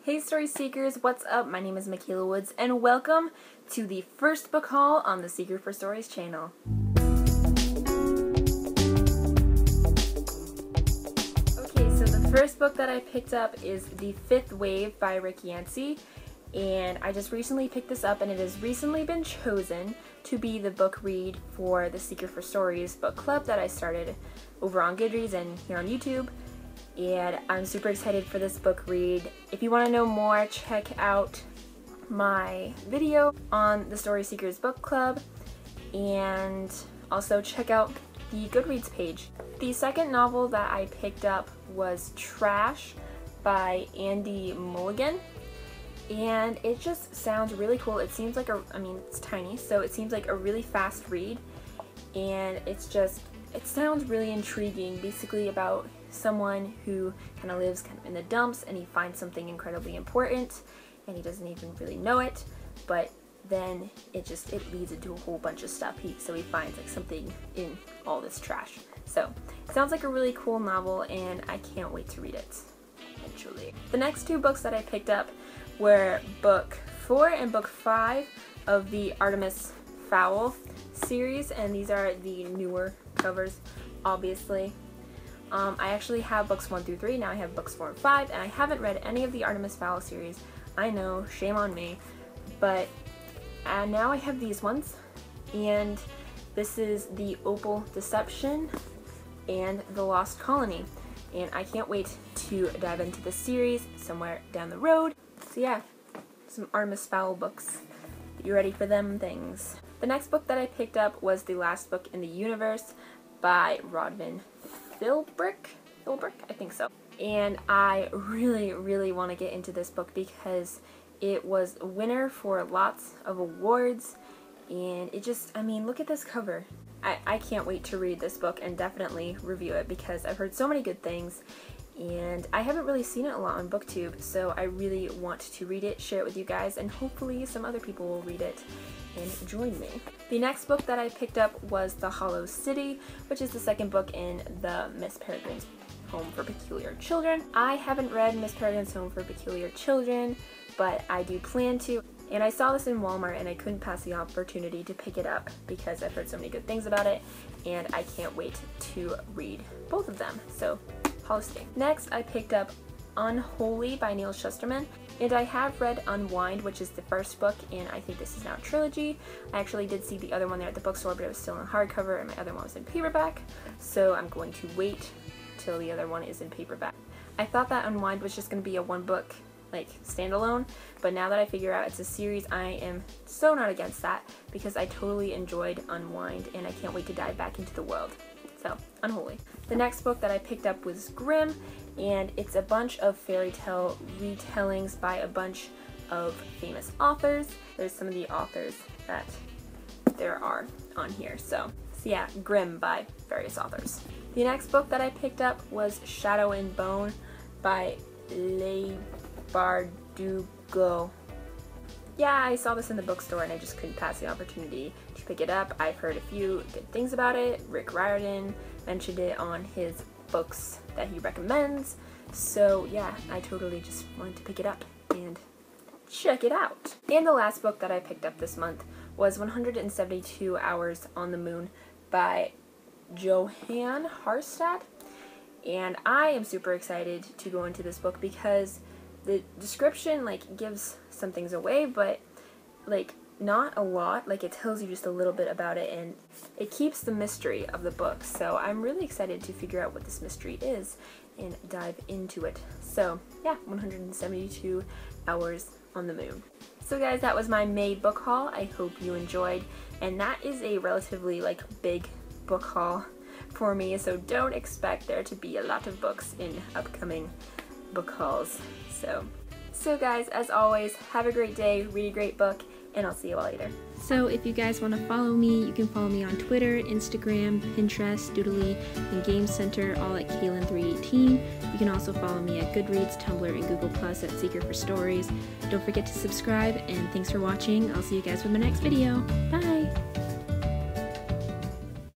Hey Story Seekers, what's up? My name is Michaela Woods and welcome to the first book haul on the Seeker for Stories channel. Okay, so the first book that I picked up is The Fifth Wave by Rick Yancey, and I just recently picked this up and it has recently been chosen to be the book read for the Seeker for Stories book club that I started over on Goodreads and here on YouTube. And I'm super excited for this book read. If you want to know more, check out my video on the Story Seekers Book Club and also check out the Goodreads page. The second novel that I picked up was Trash by Andy Mulligan, and it just sounds really cool. It seems like it's tiny, so it seems like a really fast read, and it sounds really intriguing, basically about someone who kind of lives in the dumps and he finds something incredibly important and he doesn't even really know it, but then it leads into a whole bunch of stuff. So he finds like something in all this trash. So it sounds like a really cool novel and I can't wait to read it eventually. The next two books that I picked up were book 4 and book 5 of the Artemis Fowl series, and these are the newer covers, obviously. I actually have books 1 through 3, now I have books 4 and 5, and I haven't read any of the Artemis Fowl series. I know, shame on me, but now I have these ones, and this is The Opal Deception and The Lost Colony, and I can't wait to dive into this series somewhere down the road. So yeah, some Artemis Fowl books. You ready for them things? The next book that I picked up was The Last Book in the Universe by Rodman Philbrick, I think so. And I really want to get into this book because it was a winner for lots of awards, and it just, look at this cover. I can't wait to read this book and definitely review it because I've heard so many good things and I haven't really seen it a lot on BookTube, so I really want to read it, share it with you guys, and hopefully some other people will read it and join me. The next book that I picked up was The Hollow City, which is the second book in the Miss Peregrine's Home for Peculiar Children. I haven't read Miss Peregrine's Home for Peculiar Children, but I do plan to. And I saw this in Walmart and I couldn't pass the opportunity to pick it up because I've heard so many good things about it, and I can't wait to read both of them. So, Hollow City. Next, I picked up Unholy by Neil Shusterman, and I have read Unwind, which is the first book, and I think this is now a trilogy. I actually did see the other one there at the bookstore, but it was still in hardcover, and my other one was in paperback, so I'm going to wait till the other one is in paperback. I thought that Unwind was just going to be a one book, standalone, but now that I figure out it's a series, I am so not against that because I totally enjoyed Unwind, and I can't wait to dive back into the world. So, Unholy. The next book that I picked up was Grimm, and it's a bunch of fairy tale retellings by a bunch of famous authors. There's some of the authors that there are on here. So yeah, Grimm by various authors. The next book that I picked up was Shadow and Bone by Leigh Bardugo. Yeah, I saw this in the bookstore and I just couldn't pass the opportunity to pick it up. I've heard a few good things about it. Rick Riordan mentioned it on his books that he recommends. So yeah, I totally just wanted to pick it up and check it out. And the last book that I picked up this month was 172 Hours on the Moon by Johann Harstad. And I am super excited to go into this book because the description gives some things away, but not a lot. It tells you just a little bit about it, and it keeps the mystery of the book. So I'm really excited to figure out what this mystery is and dive into it. So yeah, 172 Hours on the Moon. So guys, that was my May book haul. I hope you enjoyed, and that is a relatively big book haul for me, so don't expect there to be a lot of books in upcoming book hauls. So guys, as always, have a great day, read a great book, and I'll see you all later. So if you guys want to follow me, you can follow me on Twitter, Instagram, Pinterest, Doodly, and Game Center, all at Kaylin318. You can also follow me at Goodreads, Tumblr, and Google Plus at Seeker for Stories. Don't forget to subscribe, and thanks for watching. I'll see you guys with my next video. Bye!